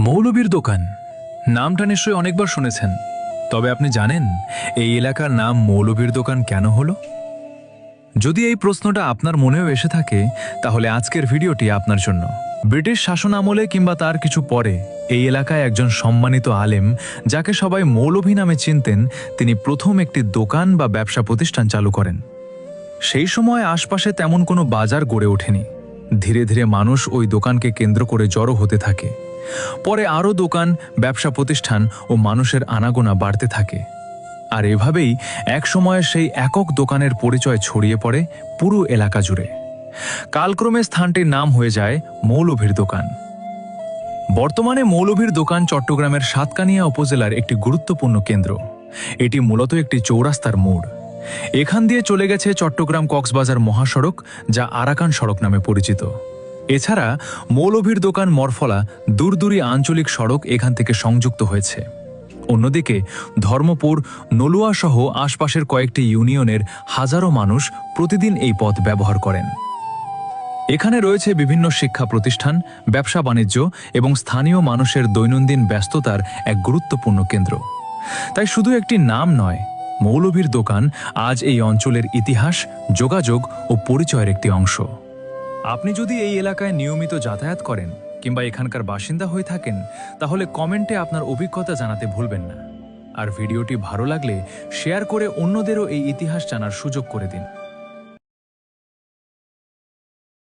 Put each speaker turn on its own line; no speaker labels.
মৌলবীর দোকান নামটা নিশ্চয়ই অনেকবার শুনেছেন, তবে আপনি জানেন এই এলাকার নাম মৌলবীর দোকান কেন হলো? যদি এই প্রশ্নটা আপনার মনেও এসে থাকে, তাহলে আজকের ভিডিওটি আপনার জন্য। ব্রিটিশ শাসন আমলে কিংবা তার কিছু পরে এই এলাকায় একজন সম্মানিত আলেম, যাকে সবাই মৌলভী নামে চিনতেন, তিনি প্রথম একটি দোকান বা ব্যবসা প্রতিষ্ঠান চালু করেন। সেই সময় আশপাশে তেমন কোনো বাজার গড়ে ওঠেনি। ধীরে ধীরে মানুষ ওই দোকানকে কেন্দ্র করে জড়ো হতে থাকে। পরে আরও দোকান, ব্যবসা প্রতিষ্ঠান ও মানুষের আনাগোনা বাড়তে থাকে। আর এভাবেই একসময় সেই একক দোকানের পরিচয় ছড়িয়ে পড়ে পুরো এলাকা জুড়ে। কালক্রমে স্থানটির নাম হয়ে যায় মৌলভীর দোকান। বর্তমানে মৌলভীর দোকান চট্টগ্রামের সাতকানিয়া উপজেলার একটি গুরুত্বপূর্ণ কেন্দ্র। এটি মূলত একটি চৌরাস্তার মোড়। এখান দিয়ে চলে গেছে চট্টগ্রাম কক্সবাজার মহাসড়ক, যা আরাকান সড়ক নামে পরিচিত। এছাড়া মৌলভীর দোকান মরফলা দূরদূরি আঞ্চলিক সড়ক এখান থেকে সংযুক্ত হয়েছে। অন্যদিকে ধর্মপুর, নলুয়া সহ আশপাশের কয়েকটি ইউনিয়নের হাজারো মানুষ প্রতিদিন এই পথ ব্যবহার করেন। এখানে রয়েছে বিভিন্ন শিক্ষা প্রতিষ্ঠান, ব্যবসা বাণিজ্য এবং স্থানীয় মানুষের দৈনন্দিন ব্যস্ততার এক গুরুত্বপূর্ণ কেন্দ্র। তাই শুধু একটি নাম নয়, মৌলভীর দোকান আজ এই অঞ্চলের ইতিহাস, যোগাযোগ ও পরিচয়ের একটি অংশ। আপনি যদি এই এলাকায় নিয়মিত যাতায়াত করেন কিংবা এখানকার বাসিন্দা হয়ে থাকেন, তাহলে কমেন্টে আপনার অভিজ্ঞতা জানাতে ভুলবেন না। আর ভিডিওটি ভালো লাগলে শেয়ার করে অন্যদেরও এই ইতিহাস জানার সুযোগ করে দিন।